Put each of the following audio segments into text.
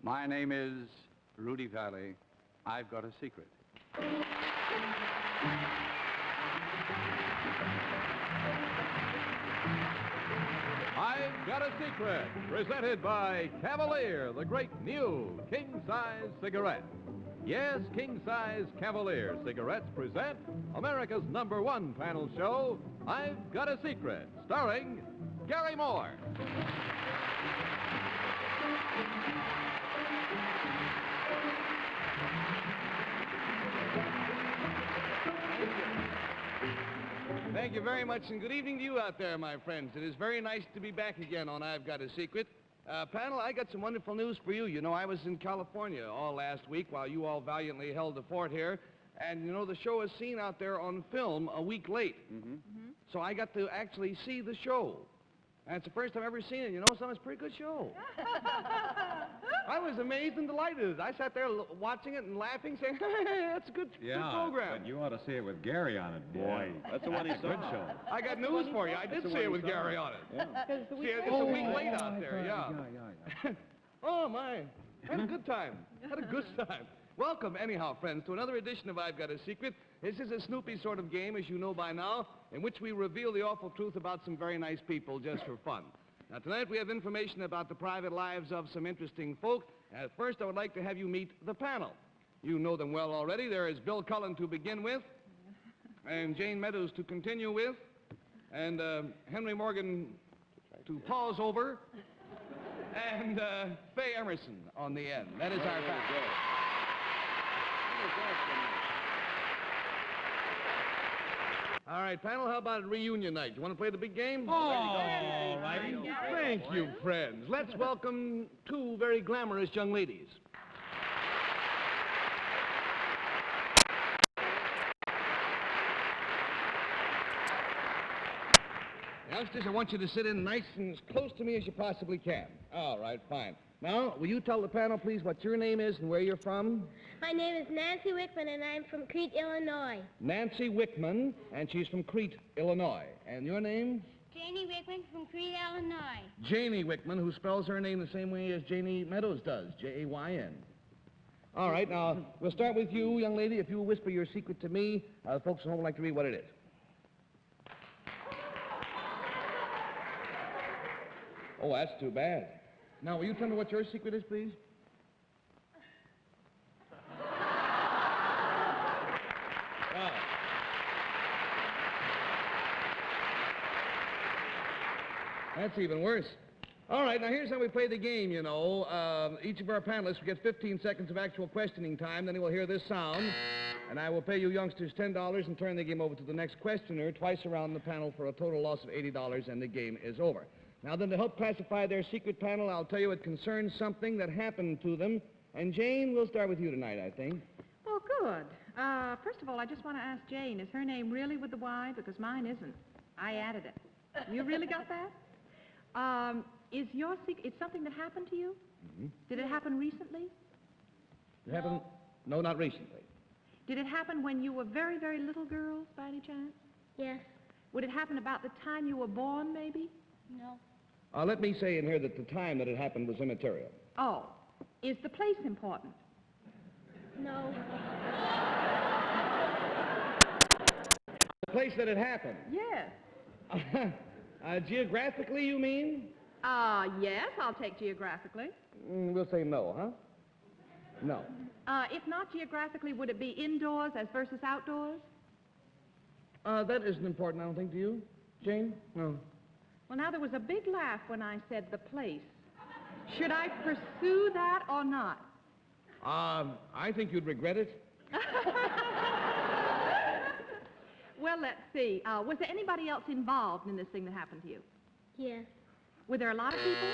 My name is Rudy Vallée. I've got a secret. I've Got a Secret, presented by Cavalier, the great new king-size cigarette. Yes, king-size Cavalier cigarettes present America's #1 panel show, I've Got a Secret, starring Garry Moore. Thank you very much, and good evening to you out there, my friends. It is very nice to be back again on I've Got a Secret. Panel, I got some wonderful news for you. You know, I was in California all last week while you all valiantly held the fort here. And, you know, the show is seen out there on film a week late. So I got to actually see the show. And it's the first time I've ever seen it. You know, it's a pretty good show. I was amazed and delighted. I sat there watching it and laughing, saying, hey, that's a good program. But you ought to see it with Garry on it, boy. That's the one he saw. Good show. I got news for you. I did see it with Garry on it. Yeah. See, it's a week late out there, yeah. Oh, my. Had a good time. Had a good time. Welcome, anyhow, friends, to another edition of I've Got a Secret. This is a Snoopy sort of game, as you know by now, in which we reveal the awful truth about some very nice people just for fun. Now, tonight we have information about the private lives of some interesting folk. At first, I would like to have you meet the panel. You know them well already. There is Bill Cullen to begin with, and Jayne Meadows to continue with, and Henry Morgan to pause over, and Faye Emerson on the end. That is our panel. All right, panel, how about reunion night? You want to play the big game? All right. Thank you, friends. Let's welcome two very glamorous young ladies. Youngsters, I want you to sit in nice and as close to me as you possibly can. All right, fine. Now, will you tell the panel, please, what your name is and where you're from? My name is Nancy Wickman, and I'm from Crete, Illinois. Nancy Wickman, and she's from Crete, Illinois. And your name? Janie Wickman from Crete, Illinois. Janie Wickman, who spells her name the same way as Jayne Meadows does, J-A-Y-N. All right, now, we'll start with you, young lady. If you will whisper your secret to me, the folks at home would like to read what it is. Oh, that's too bad. Now, will you tell me what your secret is, please? That's even worse. All right, now here's how we play the game, you know. Each of our panelists will get 15 seconds of actual questioning time, then he will hear this sound, and I will pay you youngsters $10 and turn the game over to the next questioner twice around the panel for a total loss of $80, and the game is over. Now then, to help classify their secret, panel, I'll tell you it concerns something that happened to them. And Jane, we'll start with you tonight, I think. Well, good. First of all, I just want to ask Jane, is her name really with the Y? Because mine isn't. I added it. You really got that? Is your secret, it's something that happened to you? Mm-hmm. Did it happen recently? It happened? No, not recently. Did it happen when you were very, very little girls, by any chance? Yes. Would it happen about the time you were born, maybe? No. Let me say in here that the time that it happened was immaterial. Oh. Is the place important? No. The place that it happened? Yes. Geographically, you mean? Yes, I'll take geographically. We'll say no, huh? No. If not geographically, would it be indoors as versus outdoors? That isn't important, I don't think, to you, Jane? No. Well, now, there was a big laugh when I said the place. Should I pursue that or not? I think you'd regret it. Well, let's see. Was there anybody else involved in this thing that happened to you? Yes. Were there a lot of people?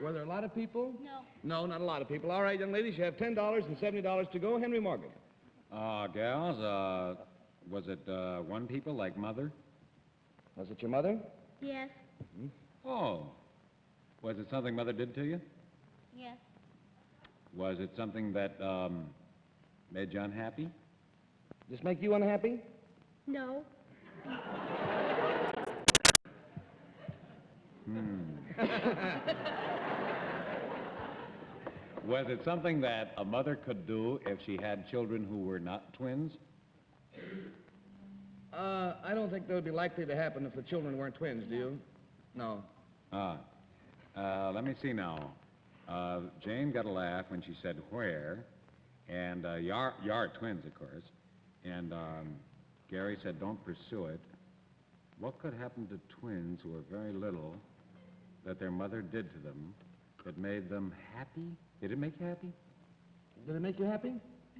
Were there a lot of people? No. No, not a lot of people. All right, young ladies, you have $10 and $70 to go. Henry Morgan. Gals, was it one people like Mother? Was it your mother? Yes. Mm-hmm. Oh. Was it something Mother did to you? Yes. Was it something that made you unhappy? Does this make you unhappy? No. Was it something that a mother could do if she had children who were not twins? I don't think that would be likely to happen if the children weren't twins, do you? No. Let me see now. Jane got a laugh when she said where, and you are twins, of course, and Garry said don't pursue it. What could happen to twins who are very little that their mother did to them that made them happy? Did it make you happy? Did it make you happy?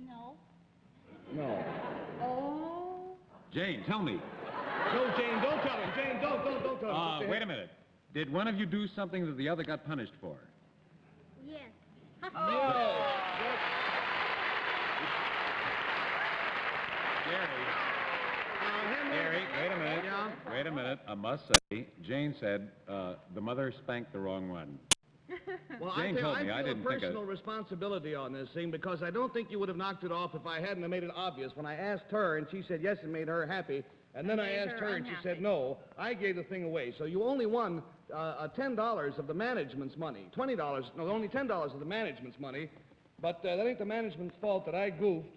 No. No. Oh. Jane, tell me. No, Jane, don't tell him. Jane, don't tell him. Wait a minute. Did one of you do something that the other got punished for? Yes. Garry, wait a minute. Wait a minute. I must say, Jane said the mother spanked the wrong one. Well, Jane told me. I I feel didn't a think of personal responsibility on this thing because I don't think you would have knocked it off if I hadn't have made it obvious. When I asked her and she said yes, it made her happy, and then I asked her and she said no, I gave the thing away. So you only won $10 of the management's money. $20, no, only $10 of the management's money, but that ain't the management's fault that I goofed.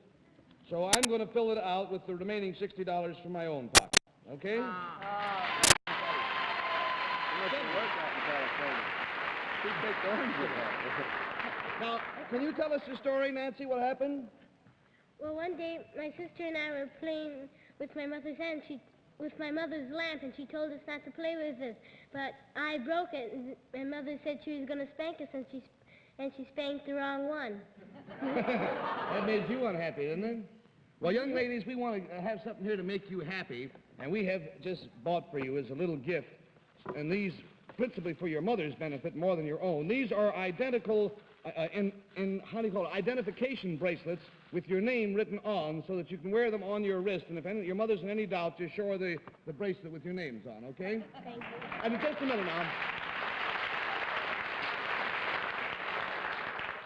So I'm going to fill it out with the remaining $60 from my own pocket. Okay? Now, can you tell us the story, Nancy? What happened? Well, one day, my sister and I were playing with my mother's lamp. With my mother's lamp, and she told us not to play with it. But I broke it, and my mother said she was going to spank us, and she spanked the wrong one. That made you unhappy, didn't it? Well, young ladies, we want to have something here to make you happy, and we have just bought for you as a little gift, and these principally for your mother's benefit more than your own. These are identical, how do you call it, identification bracelets with your name written on so that you can wear them on your wrist, and if your mother's in any doubt, just show her the bracelet with your names on, okay? Thank you. And just a minute now.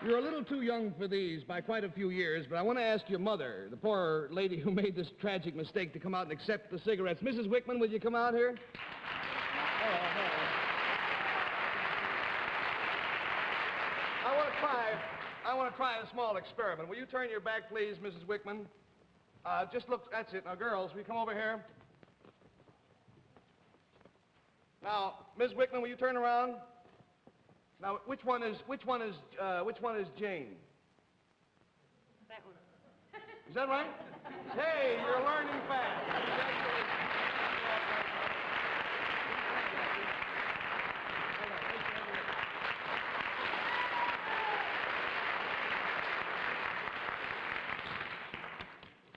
You're a little too young for these by quite a few years, but I want to ask your mother, the poor lady who made this tragic mistake, to come out and accept the cigarettes. Mrs. Wickman, will you come out here? I want to try a small experiment. Will you turn your back, please, Mrs. Wickman? Just look, that's it. Now, girls, will you come over here? Now, Ms. Wickman, will you turn around? Now, which one is Jane? That one. Is that right? Hey, you're learning fast.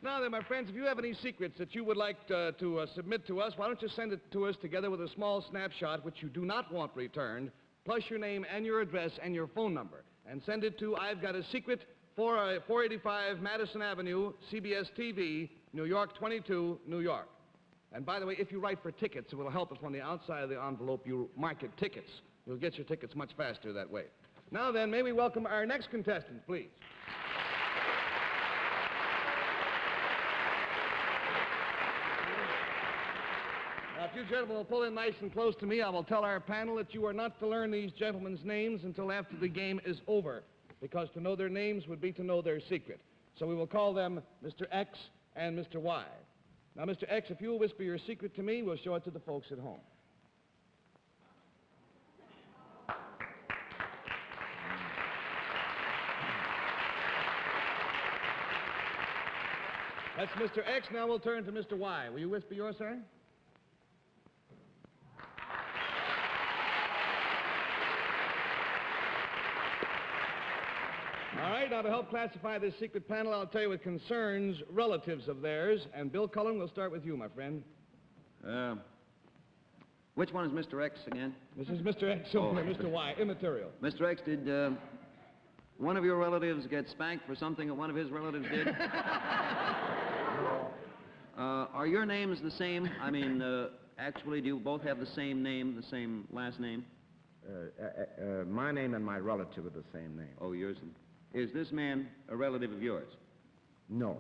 Now then, my friends, if you have any secrets that you would like to submit to us, why don't you send it to us together with a small snapshot, which you do not want returned, plus your name and your address and your phone number. And send it to I've Got a Secret, 485 Madison Avenue, CBS TV, New York 22, New York. And by the way, if you write for tickets, it will help us when the outside of the envelope you mark it tickets. You'll get your tickets much faster that way. Now then, may we welcome our next contestant, please. Now, if you gentlemen will pull in nice and close to me, I will tell our panel that you are not to learn these gentlemen's names until after the game is over, because to know their names would be to know their secret. So we will call them Mr. X and Mr. Y. Now, Mr. X, if you will whisper your secret to me, we'll show it to the folks at home. That's Mr. X. Now we'll turn to Mr. Y. Will you whisper yours, sir? All right, now to help classify this secret panel, I'll tell you what concerns relatives of theirs. And Bill Cullen, we'll start with you, my friend. Which one is Mr. X again? This is Mr. X over there, Mr. Y, immaterial. Mr. X, did one of your relatives get spanked for something that one of his relatives did? Are your names the same? I mean, actually, do you both have the same name, the same last name? My name and my relative are the same name. Oh, yours. Is this man a relative of yours? No.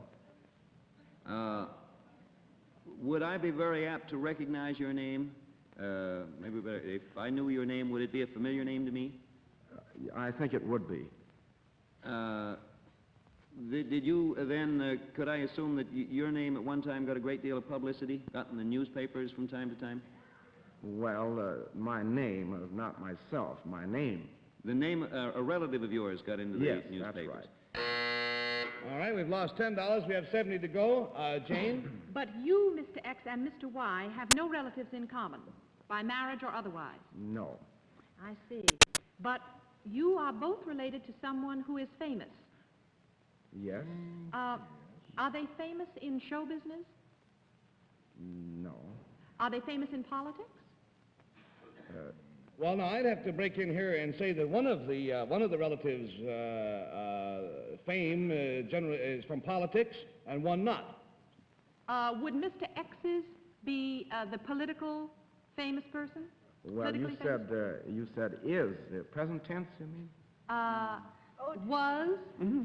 Would I be very apt to recognize your name? Maybe better, if I knew your name, would it be a familiar name to me? I think it would be. Did you then, could I assume that your name at one time got a great deal of publicity, got in the newspapers from time to time? Well, my name, not myself, my name. The name, a relative of yours got into the Yes, newspapers. that's right. All right, we've lost $10. We have 70 to go. Jane? But you, Mr. X, and Mr. Y have no relatives in common, by marriage or otherwise. No. I see. But you are both related to someone who is famous. Yes. Are they famous in show business? No. Are they famous in politics? Well, now, I'd have to break in here and say that one of the relatives' fame generally is from politics, and one not. Would Mr. X's be the political famous person? Well, you Politically said is. Present tense, you mean? Was?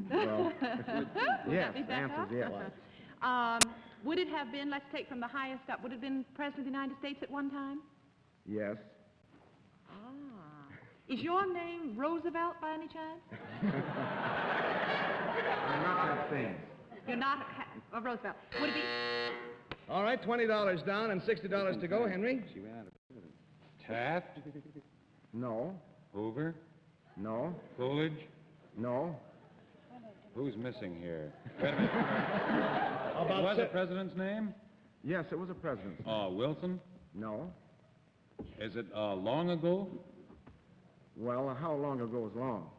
Well, Would yes, that be the better? answer is yes. Would it have been, let's take from the highest up, would it have been President of the United States at one time? Yes. Is your name Roosevelt by any chance? I'm not that famous. You're not Roosevelt. Would it be... All right, $20 down and $60 to go. Henry? Taft? No. Hoover? No. Coolidge? No. Who's missing here? Wait a minute. About Was the president's name? Yes, it was a president. Wilson? No. Is it long ago? Well, how long ago is long?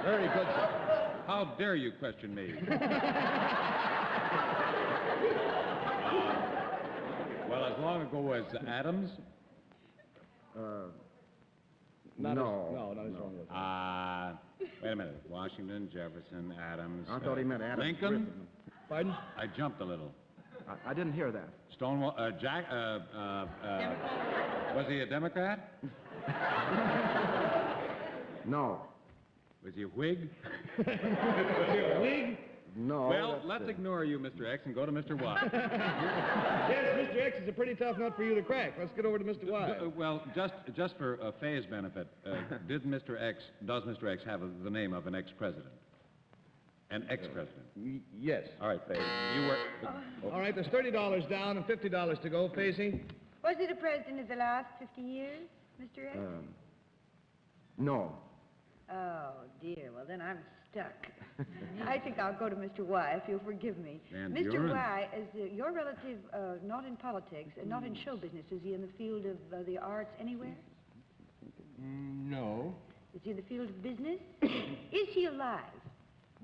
Very good, sir. How dare you question me? Well, as long ago as Adams? Not no. Not as long as... Wait a minute. Washington, Jefferson, Adams. I thought he meant Adams. Lincoln? Griffin. Pardon? I jumped a little. I didn't hear that. Stonewall, was he a Democrat? No. Was he a Whig? Whig? No. Well, let's ignore you, Mr. X, and go to Mr. Y. Yes, Mr. X is a pretty tough nut for you to crack. Let's get over to Mr. Y. Well, just for Faye's benefit, does Mr. X have the name of an ex-president? An ex-president? Yes. All right, Faye. You were... All right, there's $30 down and $50 to go. Faisy? Was he the president of the last 50 years, Mr. X? No. Oh, dear. Well, then I'm stuck. I think I'll go to Mr. Y, if you'll forgive me. And Mr. Y, is your relative not in politics and not in show business? Is he in the field of the arts anywhere? No. Is he in the field of business? Is he alive?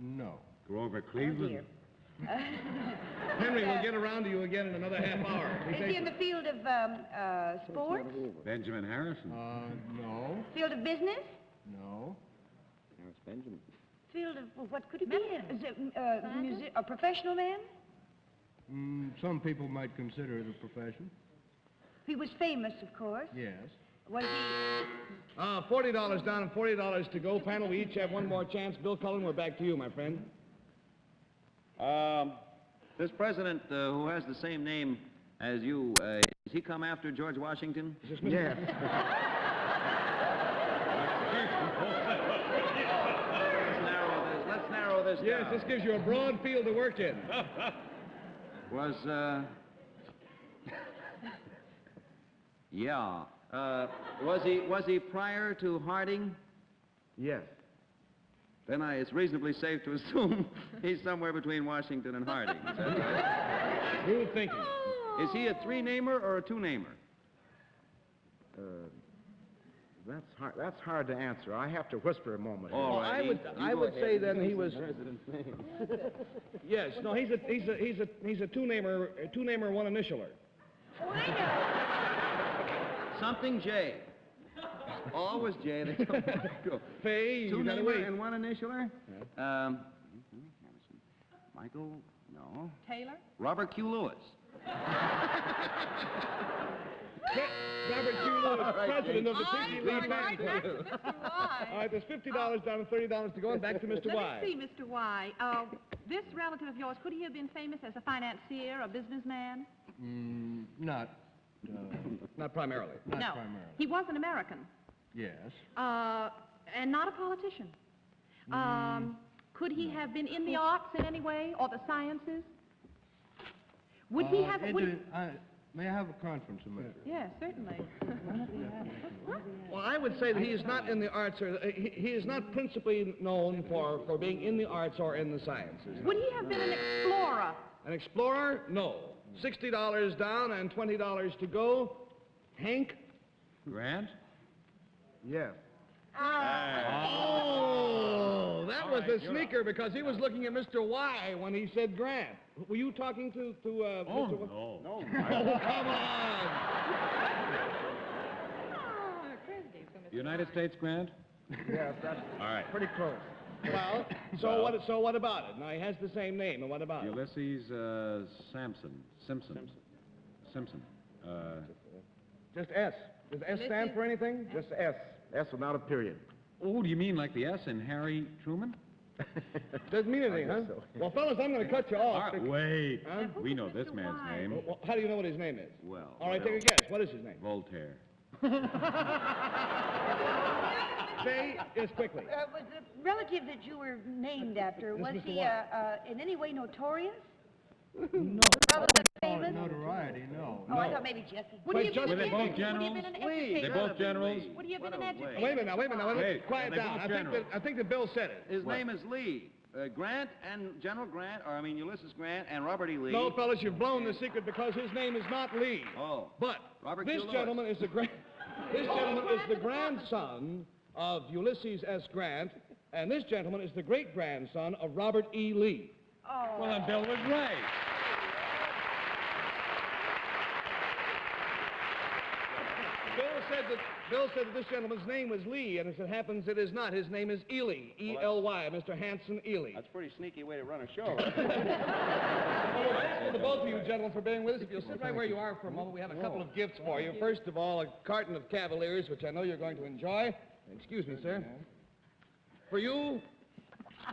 No. Grover Oh, Cleveland? dear. Henry, we'll get around to you again in another half hour. Is he in the field of sports? Benjamin Harrison? No. Field of business? No. Field of, well, what could he be? Is it a professional man? Some people might consider it a profession. He was famous, of course. Yes. Was he... $40 down and $40 to go. Panel, we each have one more chance. Bill Cullen, we're back to you, my friend. This president who has the same name as you, has he come after George Washington? Yes. Let's narrow this Yes, down. this gives you a broad field to work in. Was he prior to Harding? Yes. Then it's reasonably safe to assume he's somewhere between Washington and Harding. Is that right? Good thinking. Is he a three-namer or a two-namer? That's hard to answer. I have to whisper a moment. All Well, right. I would say then he was. Yes, no, he's a two-namer, one initialer. Something J. Always J. They don't go. Faye, you gotta Two-namer wait. and one initialer? Michael? No. Taylor? Robert Q. Lewis. Robert Q. Lewis, president of the I'm Piggy going Lee right Fan back to Club. Mr. Y. All right, there's $50 down and $30 to go, and back to Mr. Let Y. me see, Mr. Y. This relative of yours, could he have been famous as a financier, a businessman? Not Not primarily. No. primarily. He was an American. Yes. And not a politician. Could he have been in the arts in any way, or the sciences? Would he have... May I have a conference a minute? Yes, certainly. Well, I would say that he is not in the arts, or he is not principally known for being in the arts or in the sciences. Would he have been an explorer? An explorer? No. $60 down and $20 to go. Hank? Grant? Yes. Oh, that was a sneaker because he was looking at Mr. Y when he said Grant. Were you talking to Mr. Y? No. Oh, come on. United States Grant? Yes, that's All right. pretty close. Well, so what about it? Now, he has the same name, and what about it? Ulysses Simpson. Just S. Does S stand for anything? Just S. S without a period. Oh, do you mean like the S in Harry Truman? Doesn't mean anything, huh? so. Well, fellas, I'm going to cut you All off. right, wait. Huh? We know this man's name. Well, how do you know what his name is? Well, All right, take a guess. What is his name? Voltaire. Say, yes, quickly. Was the relative that you were named after, was Mr. he White. in any way notorious? No. Rather than famous? Notoriety, no. Oh, I thought maybe Jesse. Would he have Just been Were they an both educator? Would he have been an generals? educator? They both generals? Would he have been an What a educator? Wait a minute now, Hey, let's quiet are they down. both I generals? think that Bill said it. His name is Lee. Grant and General Grant, Ulysses Grant and Robert E. Lee. No, fellas, you've blown the secret because his name is not Lee. Oh. But Robert this Q. Lewis. gentleman is the grandson of Ulysses S. Grant, and this gentleman is the great-grandson of Robert E. Lee. Oh. Well, then Bill was right. Bill said that this gentleman's name was Lee, and as it happens, it is not. His name is Ely, E-L-Y, Mr. Hanson Ely. That's a pretty sneaky way to run a show. Well, we're thankful to both of you gentlemen for being with us. If you'll sit right where you are for a moment, we have a couple of gifts for you. First of all, a carton of Cavaliers, which I know you're going to enjoy. Excuse me, sir. For you,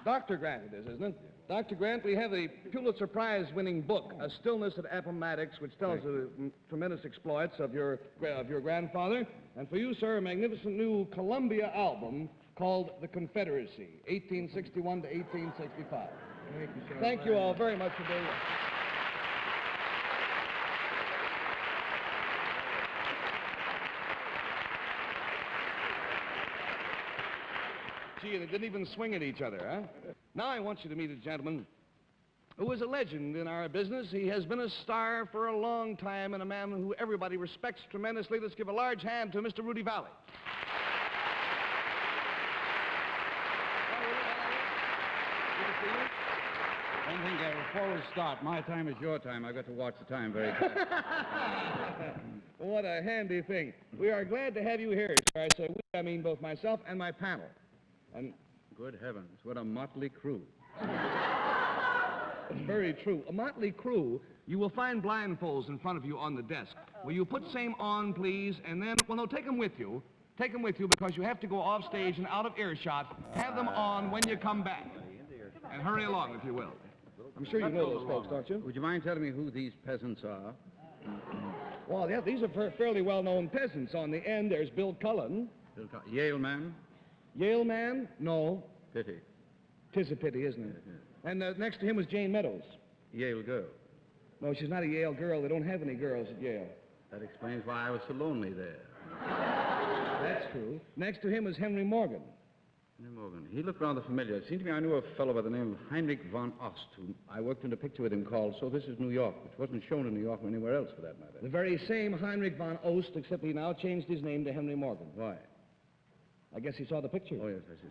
Dr. Grant it is, isn't it? Dr. Grant, we have the Pulitzer Prize-winning book, A Stillness at Appomattox, which tells the tremendous exploits of your grandfather. And for you, sir, a magnificent new Columbia album called The Confederacy, 1861 to 1865. Thank you, sir. Thank you all very much for being with us. Gee, they didn't even swing at each other, huh? Now I want you to meet a gentleman who is a legend in our business. He has been a star for a long time and a man who everybody respects tremendously. Let's give a large hand to Mr. Rudy Vallée. One thing, Garry, before we start, my time is your time. I've got to watch the time very carefully. What a handy thing. We are glad to have you here, sir. I say we, I mean both myself and my panel. And Good heavens, what a motley crew. it's very true. A motley crew, you will find blindfolds in front of you on the desk. Will you put same on, please? And then, well, no, take them with you. Take them with you because you have to go off stage and out of earshot. Have them on when you come back. And hurry along, if you will. I'm sure you know those folks, don't you? Would you mind telling me who these peasants are? Well, yeah, these are fairly well-known peasants. On the end, there's Bill Cullen. Yale man? Yale man? No. Pity. 'Tis a pity, isn't it? And next to him was Jayne Meadows. Yale girl. No, she's not a Yale girl. They don't have any girls at Yale. That explains why I was so lonely there. That's true. Next to him was Henry Morgan. Henry Morgan. He looked rather familiar. It seemed to me I knew a fellow by the name of Heinrich von Ost, who I worked in a picture with him called So This Is New York, which wasn't shown in New York or anywhere else, for that matter. The very same Heinrich von Ost, except he now changed his name to Henry Morgan. Why? I guess he saw the picture. Oh, yes, I see.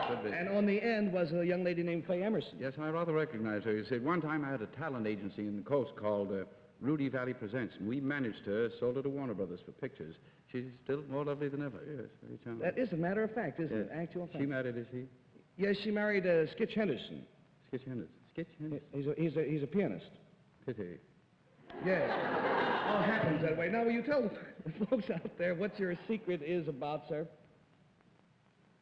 Could be. And on the end was a young lady named Faye Emerson. Yes, I rather recognize her. You see, one time I had a talent agency in the coast called Rudy Vallée Presents, and we managed her, sold her to Warner Brothers for pictures. She's still more lovely than ever. Yes, very charming. That is a matter of fact, isn't it? Yes. Actual fact. She married, is she? Yes, she married Skitch Henderson. Skitch Henderson. Skitch Henderson. He's a pianist. Pity. Yes. All happens that way. Now, will you tell the folks out there what your secret is about, sir?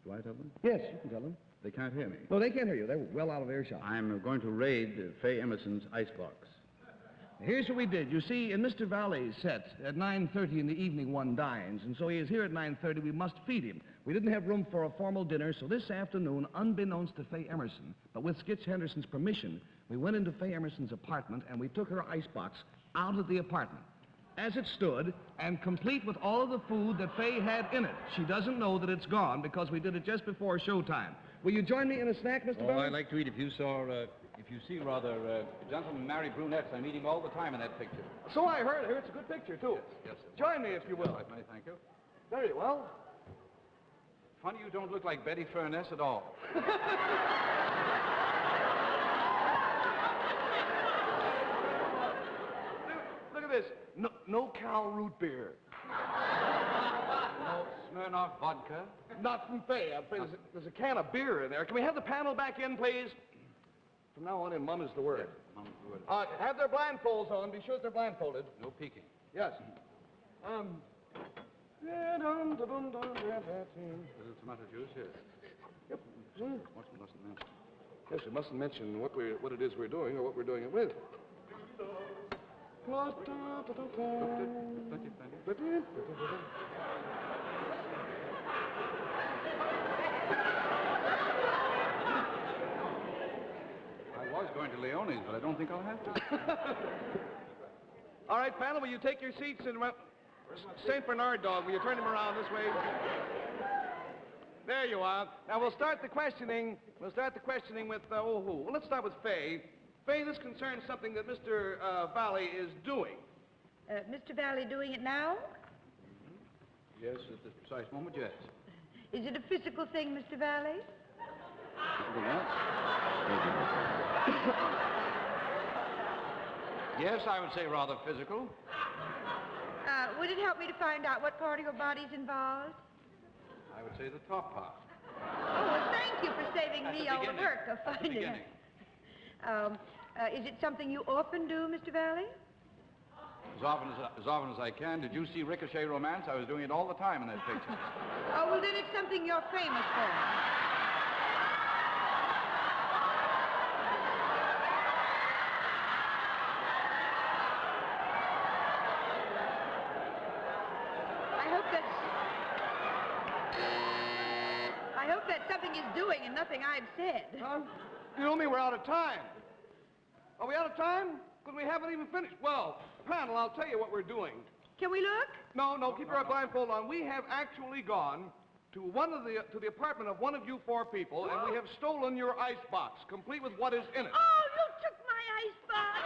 Do I tell them? Yes, you can tell them. They can't hear me. No, they can't hear you. They're well out of earshot. I'm going to raid Faye Emerson's icebox. Here's what we did. You see, in Mr. Vallee's set, at 9:30 in the evening, one dines, and so he is here at 9:30. We must feed him. We didn't have room for a formal dinner, so this afternoon, unbeknownst to Faye Emerson, but with Skitch Henderson's permission, we went into Faye Emerson's apartment, and we took her icebox out of the apartment, as it stood, and complete with all of the food that Faye had in it. She doesn't know that it's gone because we did it just before showtime. Will you join me in a snack, Mr. Vallee? I'd like to eat if you see gentlemen marry brunettes. I'm eating all the time in that picture. So I heard. Here, it's a good picture, too. Yes, sir. Join me, if you will. Right, thank you. Very well. Funny you don't look like Betty Furness at all. Look at this. No Cal root beer. No Smirnoff vodka. Not from Faye. I'm afraid there's a can of beer in there. Can we have the panel back in, please? From now on in, Mum is the word. Mum is the word. Have their blindfolds on. Be sure that they're blindfolded. No peeking. Yes. A little tomato juice, yes. Yep. Mustn't mention. Yes, we mustn't mention what it is we're doing or what we're doing it with. I was going to Leone's, but I don't think I'll have to. All right, panel, will you take your seats and St. Bernard dog, will you turn him around this way? There you are. Now we'll start the questioning. With who? Well, let's start with Faye. Faye, this concerns something that Mr. Vallée is doing. Mr. Vallée doing it now? Yes, at this precise moment, yes. Is it a physical thing, Mr. Vallée? Anything else? Yes, I would say rather physical. Would it help me to find out what part of your body's involved? I would say the top part. Oh, well, thank you for saving me all the work of finding it. Is it something you often do, Mr. Vallée? As often as I can. Did you see Ricochet Romance? I was doing it all the time in that picture. Oh, well, then it's something you're famous for. I hope that's something he's doing and nothing I've said. You know me, we're out of time. Are we out of time? Because we haven't even finished. Well, panel, I'll tell you what we're doing. Can we look? No, keep your blindfold on. We have actually gone to the apartment of one of you four people, and we have stolen your icebox, complete with what is in it. Oh, you took my icebox!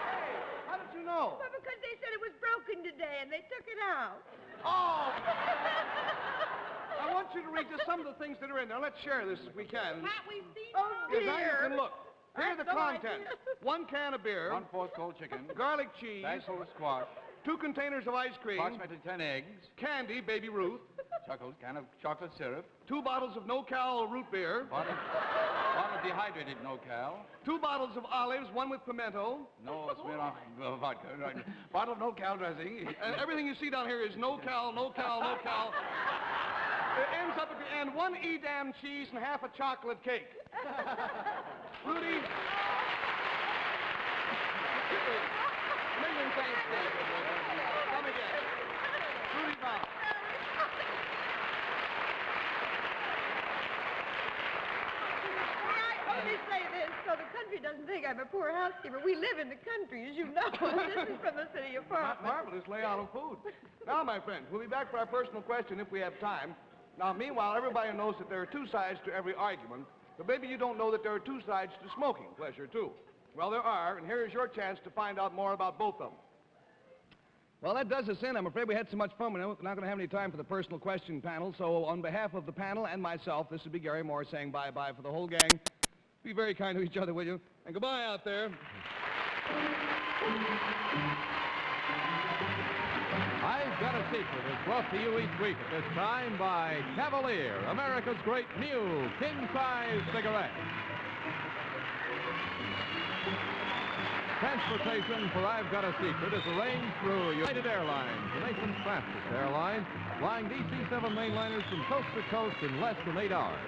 Hey, how did you know? Well, because they said it was broken today, and they took it out. Oh! I want you to read just some of the things that are in there. Let's share this if we can. Can't we see Oh, Yes, dear. now you can look. Here are the contents. 1 can of beer. 1/4 cold chicken. Garlic cheese. Bag full of squash. 2 containers of ice cream. Approximately 10 eggs. Candy, Baby Ruth. Can of chocolate syrup. 2 bottles of no-cal root beer. Bottle of dehydrated no-cal. 2 bottles of olives, 1 with pimento. No Smirnoff vodka. Right. Bottle of no-cal dressing. And everything you see down here is no-cal, no-cal, no-cal. It ends up at the end, 1 Edam cheese and half a chocolate cake. Rudy. Million thanks, Dave. Come again. Rudy Vallée. Only say this so the country doesn't think I'm a poor housekeeper. We live in the country, as you know. This is from the city apartment. Marvelous layout of food. Now, my friends, we'll be back for our personal question if we have time. Now, meanwhile, everybody knows that there are 2 sides to every argument, but maybe you don't know that there are 2 sides to smoking pleasure, too. Well, there are, and here is your chance to find out more about both of them. Well, that does us in. I'm afraid we had so much fun, we're not going to have any time for the personal question panel, so on behalf of the panel and myself, this would be Garry Moore saying bye-bye for the whole gang. Be very kind to each other, will you? And goodbye out there. I've Got a Secret is brought to you each week at this time by Cavalier, America's great new king-size cigarette. Transportation for I've Got a Secret is arranged through United Airlines, the nation's fastest airline, flying DC-7 mainliners from coast to coast in less than 8 hours.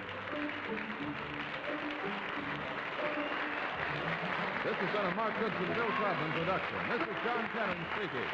This has been a Mark Goodson, Bill Trotman production. This is John Cannon speaking.